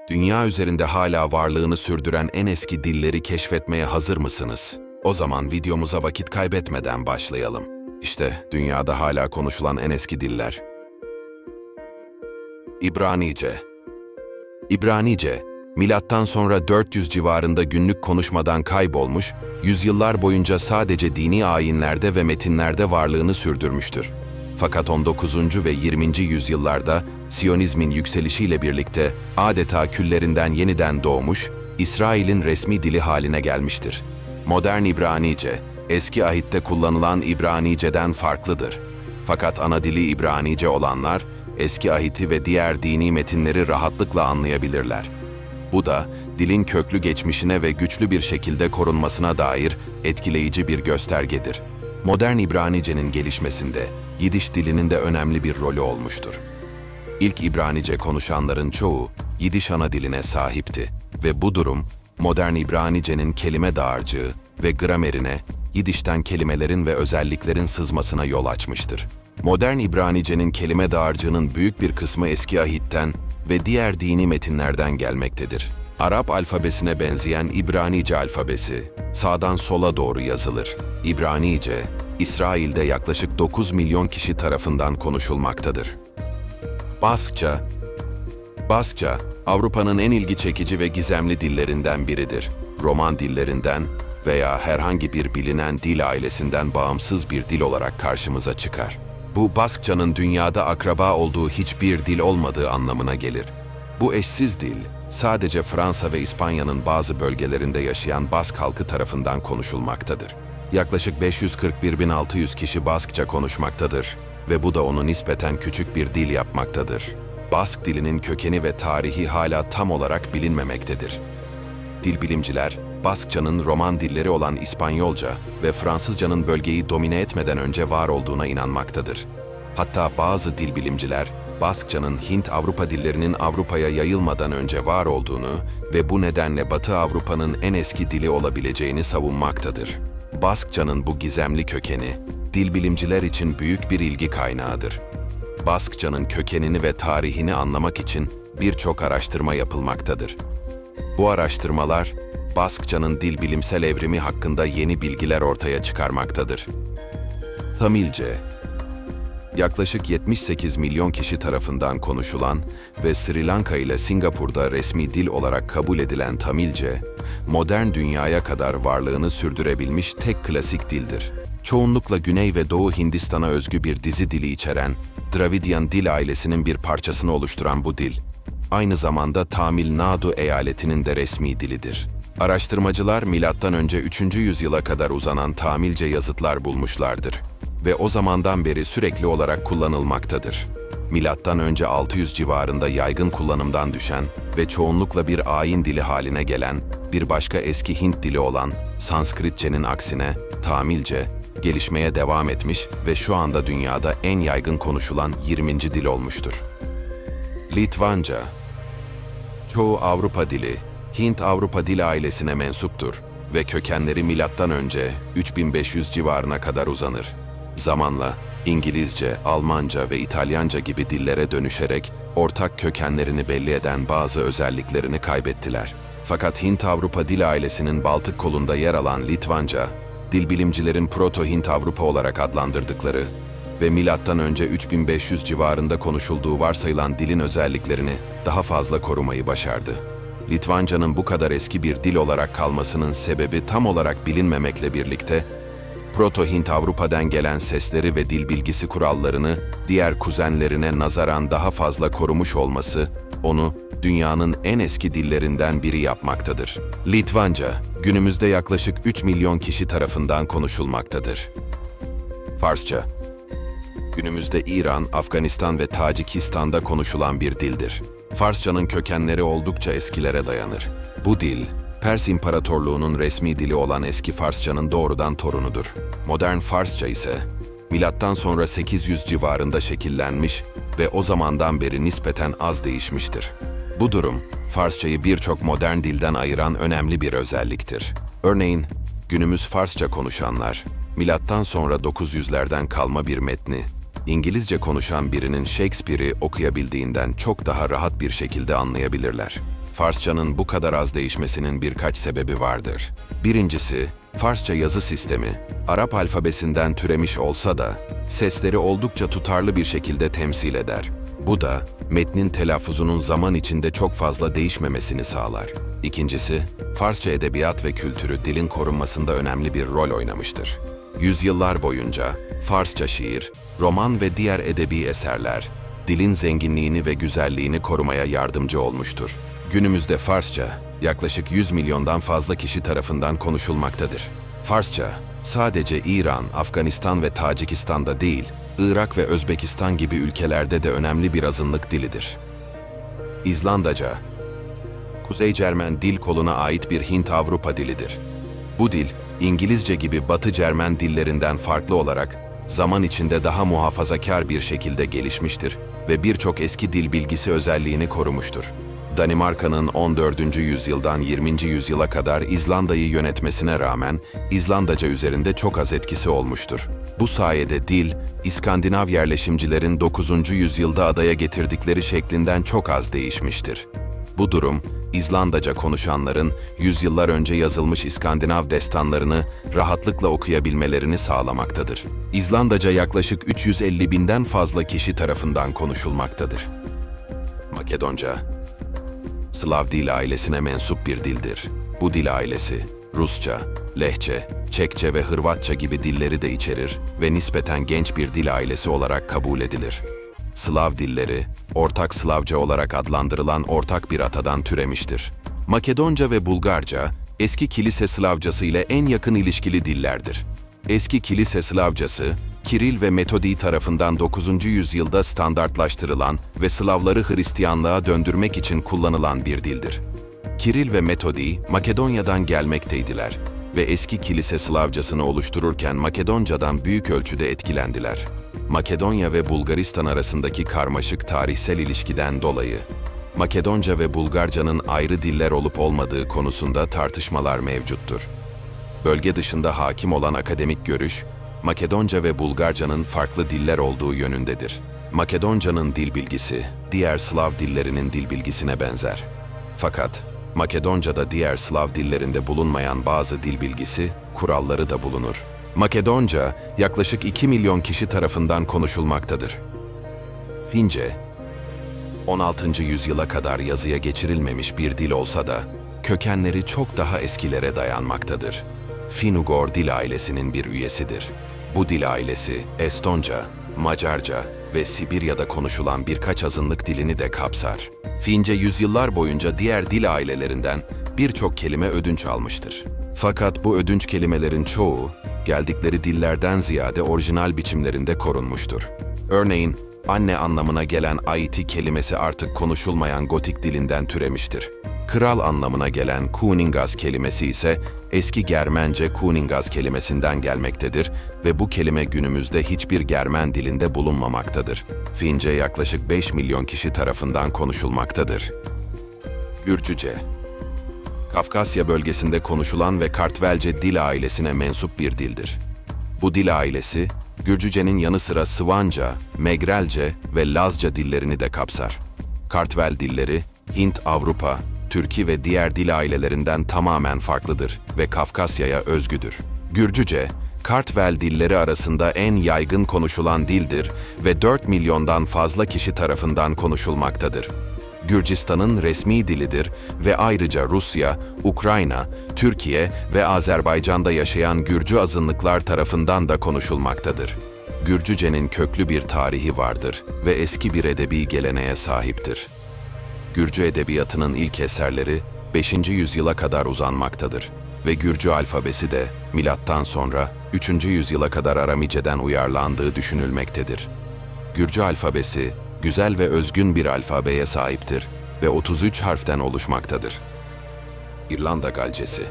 Dünya üzerinde hala varlığını sürdüren en eski dilleri keşfetmeye hazır mısınız? O zaman videomuza vakit kaybetmeden başlayalım. İşte dünyada hala konuşulan en eski diller. İbranice. İbranice, milattan sonra 400 civarında günlük konuşmadan kaybolmuş, yüzyıllar boyunca sadece dini ayinlerde ve metinlerde varlığını sürdürmüştür. Fakat 19. ve 20. yüzyıllarda Siyonizmin yükselişiyle birlikte adeta küllerinden yeniden doğmuş, İsrail'in resmi dili haline gelmiştir. Modern İbranice, eski ahitte kullanılan İbranice'den farklıdır. Fakat ana dili İbranice olanlar, eski ahiti ve diğer dini metinleri rahatlıkla anlayabilirler. Bu da dilin köklü geçmişine ve güçlü bir şekilde korunmasına dair etkileyici bir göstergedir. Modern İbranice'nin gelişmesinde Yidiş dilinin de önemli bir rolü olmuştur. İlk İbranice konuşanların çoğu Yidiş ana diline sahipti ve bu durum modern İbranice'nin kelime dağarcığı ve gramerine Yidiş'ten kelimelerin ve özelliklerin sızmasına yol açmıştır. Modern İbranice'nin kelime dağarcığının büyük bir kısmı eski ahitten ve diğer dini metinlerden gelmektedir. Arap alfabesine benzeyen İbranice alfabesi sağdan sola doğru yazılır. İbranice, İsrail'de yaklaşık 9 milyon kişi tarafından konuşulmaktadır. Baskça, Avrupa'nın en ilgi çekici ve gizemli dillerinden biridir. Roman dillerinden veya herhangi bir bilinen dil ailesinden bağımsız bir dil olarak karşımıza çıkar. Bu Baskça'nın dünyada akraba olduğu hiçbir dil olmadığı anlamına gelir. Bu eşsiz dil, sadece Fransa ve İspanya'nın bazı bölgelerinde yaşayan Bask halkı tarafından konuşulmaktadır. Yaklaşık 541.600 kişi Baskça konuşmaktadır ve bu da onu nispeten küçük bir dil yapmaktadır. Bask dilinin kökeni ve tarihi hala tam olarak bilinmemektedir. Dilbilimciler, Baskça'nın Roman dilleri olan İspanyolca ve Fransızcanın bölgeyi domine etmeden önce var olduğuna inanmaktadır. Hatta bazı dilbilimciler, Baskça'nın Hint-Avrupa dillerinin Avrupa'ya yayılmadan önce var olduğunu ve bu nedenle Batı Avrupa'nın en eski dili olabileceğini savunmaktadır. Baskça'nın bu gizemli kökeni, dilbilimciler için büyük bir ilgi kaynağıdır. Baskça'nın kökenini ve tarihini anlamak için birçok araştırma yapılmaktadır. Bu araştırmalar, Baskça'nın dilbilimsel evrimi hakkında yeni bilgiler ortaya çıkarmaktadır. Tamilce, yaklaşık 78 milyon kişi tarafından konuşulan ve Sri Lanka ile Singapur'da resmi dil olarak kabul edilen Tamilce, modern dünyaya kadar varlığını sürdürebilmiş tek klasik dildir. Çoğunlukla Güney ve Doğu Hindistan'a özgü bir dizi dili içeren Dravidian dil ailesinin bir parçasını oluşturan bu dil, aynı zamanda Tamil Nadu eyaletinin de resmi dilidir. Araştırmacılar M.Ö. 3. yüzyıla kadar uzanan Tamilce yazıtlar bulmuşlardır ve o zamandan beri sürekli olarak kullanılmaktadır. M.Ö. 600 civarında yaygın kullanımdan düşen ve çoğunlukla bir ayin dili haline gelen bir başka eski Hint dili olan Sanskritçenin aksine Tamilce gelişmeye devam etmiş ve şu anda dünyada en yaygın konuşulan 20. dil olmuştur. Litvanca, çoğu Avrupa dili, Hint-Avrupa dil ailesine mensuptur ve kökenleri M.Ö. 3500 civarına kadar uzanır. Zamanla İngilizce, Almanca ve İtalyanca gibi dillere dönüşerek ortak kökenlerini belli eden bazı özelliklerini kaybettiler. Fakat Hint-Avrupa dil ailesinin Baltık kolunda yer alan Litvanca, dilbilimcilerin Proto-Hint-Avrupa olarak adlandırdıkları ve M.Ö. 3500 civarında konuşulduğu varsayılan dilin özelliklerini daha fazla korumayı başardı. Litvanca'nın bu kadar eski bir dil olarak kalmasının sebebi tam olarak bilinmemekle birlikte, Proto-Hint-Avrupa'dan gelen sesleri ve dil bilgisi kurallarını diğer kuzenlerine nazaran daha fazla korumuş olması, onu dünyanın en eski dillerinden biri yapmaktadır. Litvanca, günümüzde yaklaşık 3 milyon kişi tarafından konuşulmaktadır. Farsça, günümüzde İran, Afganistan ve Tacikistan'da konuşulan bir dildir. Farsçanın kökenleri oldukça eskilere dayanır. Bu dil, Pers İmparatorluğu'nun resmi dili olan eski Farsçanın doğrudan torunudur. Modern Farsça ise, milattan sonra 800 civarında şekillenmiş ve o zamandan beri nispeten az değişmiştir. Bu durum, Farsçayı birçok modern dilden ayıran önemli bir özelliktir. Örneğin, günümüz Farsça konuşanlar, milattan sonra 900'lerden kalma bir metni, İngilizce konuşan birinin Shakespeare'i okuyabildiğinden çok daha rahat bir şekilde anlayabilirler. Farsçanın bu kadar az değişmesinin birkaç sebebi vardır. Birincisi, Farsça yazı sistemi, Arap alfabesinden türemiş olsa da, sesleri oldukça tutarlı bir şekilde temsil eder. Bu da, metnin telaffuzunun zaman içinde çok fazla değişmemesini sağlar. İkincisi, Farsça edebiyat ve kültürü dilin korunmasında önemli bir rol oynamıştır. Yüzyıllar boyunca Farsça şiir, roman ve diğer edebi eserler, dilin zenginliğini ve güzelliğini korumaya yardımcı olmuştur. Günümüzde Farsça, yaklaşık 100 milyondan fazla kişi tarafından konuşulmaktadır. Farsça, sadece İran, Afganistan ve Tacikistan'da değil, Irak ve Özbekistan gibi ülkelerde de önemli bir azınlık dilidir. İzlandaca, Kuzey Cermen dil koluna ait bir Hint-Avrupa dilidir. Bu dil, İngilizce gibi Batı Cermen dillerinden farklı olarak, zaman içinde daha muhafazakar bir şekilde gelişmiştir ve birçok eski dil bilgisi özelliğini korumuştur. Danimarka'nın 14. yüzyıldan 20. yüzyıla kadar İzlanda'yı yönetmesine rağmen İzlandaca üzerinde çok az etkisi olmuştur. Bu sayede dil, İskandinav yerleşimcilerin 9. yüzyılda adaya getirdikleri şeklinden çok az değişmiştir. Bu durum, İzlandaca konuşanların yüzyıllar önce yazılmış İskandinav destanlarını rahatlıkla okuyabilmelerini sağlamaktadır. İzlandaca yaklaşık 350 binden fazla kişi tarafından konuşulmaktadır. Makedonca, Slav dil ailesine mensup bir dildir. Bu dil ailesi, Rusça, Lehçe, Çekçe ve Hırvatça gibi dilleri de içerir ve nispeten genç bir dil ailesi olarak kabul edilir. Slav dilleri, Ortak Slavca olarak adlandırılan ortak bir atadan türemiştir. Makedonca ve Bulgarca, eski Kilise Slavcası ile en yakın ilişkili dillerdir. Eski Kilise Slavcası, Kiril ve Metodi tarafından 9. yüzyılda standartlaştırılan ve Slavları Hristiyanlığa döndürmek için kullanılan bir dildir. Kiril ve Metodi, Makedonya'dan gelmekteydiler ve eski Kilise Slavcasını oluştururken Makedoncadan büyük ölçüde etkilendiler. Makedonya ve Bulgaristan arasındaki karmaşık tarihsel ilişkiden dolayı, Makedonca ve Bulgarcanın ayrı diller olup olmadığı konusunda tartışmalar mevcuttur. Bölge dışında hakim olan akademik görüş, Makedonca ve Bulgarcanın farklı diller olduğu yönündedir. Makedoncanın dil bilgisi, diğer Slav dillerinin dil bilgisine benzer. Fakat, Makedonca'da diğer Slav dillerinde bulunmayan bazı dil bilgisi, kuralları da bulunur. Makedonca, yaklaşık 2 milyon kişi tarafından konuşulmaktadır. Fince, 16. yüzyıla kadar yazıya geçirilmemiş bir dil olsa da, kökenleri çok daha eskilere dayanmaktadır. Fin-Ugor dil ailesinin bir üyesidir. Bu dil ailesi, Estonca, Macarca ve Sibirya'da konuşulan birkaç azınlık dilini de kapsar. Fince yüzyıllar boyunca diğer dil ailelerinden birçok kelime ödünç almıştır. Fakat bu ödünç kelimelerin çoğu, geldikleri dillerden ziyade orijinal biçimlerinde korunmuştur. Örneğin, anne anlamına gelen Aiti kelimesi artık konuşulmayan Gotik dilinden türemiştir. Kral anlamına gelen Kuningaz kelimesi ise eski Germence Kuningaz kelimesinden gelmektedir ve bu kelime günümüzde hiçbir Germen dilinde bulunmamaktadır. Fince yaklaşık 5 milyon kişi tarafından konuşulmaktadır. Gürcüce, Kafkasya bölgesinde konuşulan ve Kartvelce dil ailesine mensup bir dildir. Bu dil ailesi, Gürcücenin yanı sıra Sıvanca, Megrelce ve Lazca dillerini de kapsar. Kartvel dilleri, Hint-Avrupa, Türki ve diğer dil ailelerinden tamamen farklıdır ve Kafkasya'ya özgüdür. Gürcüce, Kartvel dilleri arasında en yaygın konuşulan dildir ve 4 milyondan fazla kişi tarafından konuşulmaktadır. Gürcistan'ın resmi dilidir ve ayrıca Rusya, Ukrayna, Türkiye ve Azerbaycan'da yaşayan Gürcü azınlıklar tarafından da konuşulmaktadır. Gürcücenin köklü bir tarihi vardır ve eski bir edebi geleneğe sahiptir. Gürcü edebiyatının ilk eserleri 5. yüzyıla kadar uzanmaktadır ve Gürcü alfabesi de milattan sonra 3. yüzyıla kadar Aramice'den uyarlandığı düşünülmektedir. Gürcü alfabesi, güzel ve özgün bir alfabeye sahiptir ve 33 harften oluşmaktadır. İrlanda Galcesi.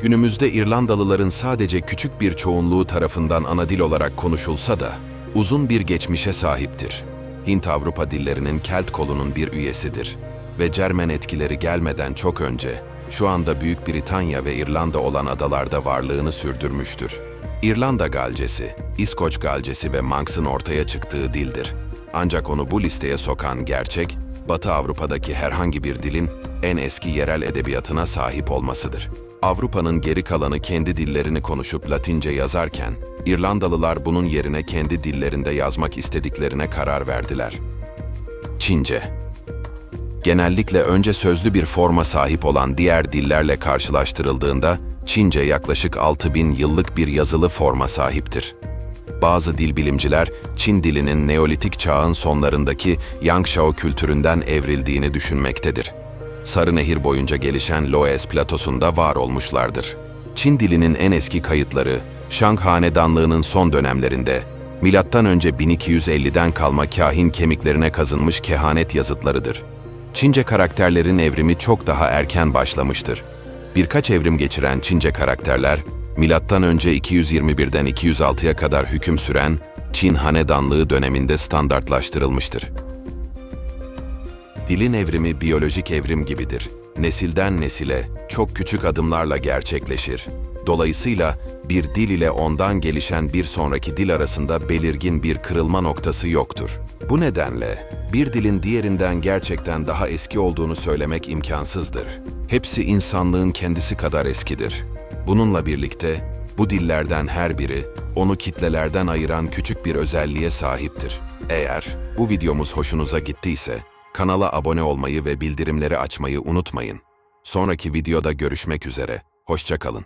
Günümüzde İrlandalıların sadece küçük bir çoğunluğu tarafından ana dil olarak konuşulsa da uzun bir geçmişe sahiptir. Hint-Avrupa dillerinin Kelt kolunun bir üyesidir ve Cermen etkileri gelmeden çok önce şu anda Büyük Britanya ve İrlanda olan adalarda varlığını sürdürmüştür. İrlanda Galcesi, İskoç Galcesi ve Manx'ın ortaya çıktığı dildir. Ancak onu bu listeye sokan gerçek, Batı Avrupa'daki herhangi bir dilin en eski yerel edebiyatına sahip olmasıdır. Avrupa'nın geri kalanı kendi dillerini konuşup Latince yazarken, İrlandalılar bunun yerine kendi dillerinde yazmak istediklerine karar verdiler. Çince. Genellikle önce sözlü bir forma sahip olan diğer dillerle karşılaştırıldığında, Çince yaklaşık 6000 yıllık bir yazılı forma sahiptir. Bazı dil bilimciler, Çin dilinin Neolitik çağın sonlarındaki Yangshao kültüründen evrildiğini düşünmektedir. Sarı Nehir boyunca gelişen Loess platosunda var olmuşlardır. Çin dilinin en eski kayıtları, Shang Hanedanlığı'nın son dönemlerinde, M.Ö. 1250'den kalma kahin kemiklerine kazınmış kehanet yazıtlarıdır. Çince karakterlerin evrimi çok daha erken başlamıştır. Birkaç evrim geçiren Çince karakterler, M.Ö. 221'den 206'ya kadar hüküm süren Çin Hanedanlığı döneminde standartlaştırılmıştır. Dilin evrimi biyolojik evrim gibidir. Nesilden nesile çok küçük adımlarla gerçekleşir. Dolayısıyla bir dil ile ondan gelişen bir sonraki dil arasında belirgin bir kırılma noktası yoktur. Bu nedenle bir dilin diğerinden gerçekten daha eski olduğunu söylemek imkansızdır. Hepsi insanlığın kendisi kadar eskidir. Bununla birlikte bu dillerden her biri onu kitlelerden ayıran küçük bir özelliğe sahiptir. Eğer bu videomuz hoşunuza gittiyse kanala abone olmayı ve bildirimleri açmayı unutmayın. Sonraki videoda görüşmek üzere. Hoşça kalın.